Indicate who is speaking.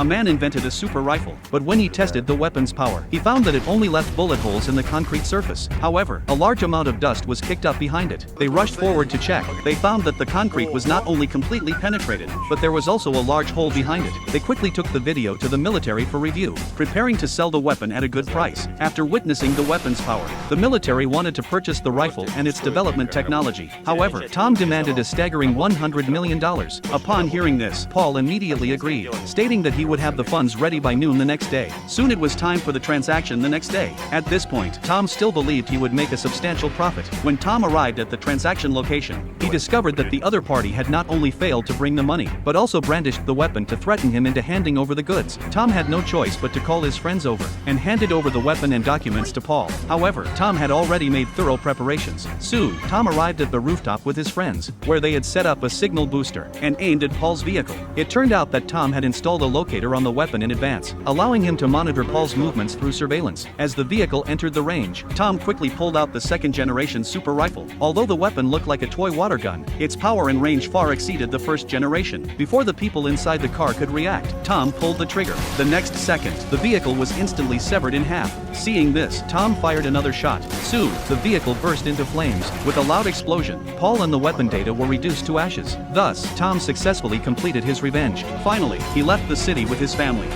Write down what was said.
Speaker 1: a man invented a super rifle, but when he tested the weapon's power, he found that it only left bullet holes in the concrete surface. However, a large amount of dust was kicked up behind it. They rushed forward to check. They found that the concrete was not only completely penetrated, but there was also a large hole behind it. They quickly took the video to the military for review, preparing to sell the weapon at a good price. After witnessing the weapon's power, the military wanted to purchase the rifle and its development technology. However, Tom demanded a staggering $100 million. Upon hearing this, Paul immediately agreed, stating that he would have the funds ready by noon the next day. Soon it was time for the transaction the next day. At this point, Tom still believed he would make a substantial profit. When Tom arrived at the transaction location, he discovered that the other party had not only failed to bring the money, but also brandished the weapon to threaten him into handing over the goods. Tom had no choice but to call his friends over and handed over the weapon and documents to Paul. However, Tom had already made thorough preparations. Soon, Tom arrived at the rooftop with his friends, where they had set up a signal booster and aimed at Paul's vehicle. It turned out that Tom had installed a locator on the weapon in advance, allowing him to monitor Paul's movements through surveillance. As the vehicle entered the range, Tom quickly pulled out the second-generation super rifle. Although the weapon looked like a toy water gun, its power and range far exceeded the first generation. Before the people inside the car could react, Tom pulled the trigger. The next second, the vehicle was instantly severed in half. Seeing this, Tom fired another shot. Soon, the vehicle burst into flames. With a loud explosion, Paul and the weapon data were reduced to ashes. Thus, Tom successfully completed his revenge. Finally, he left the city with his family.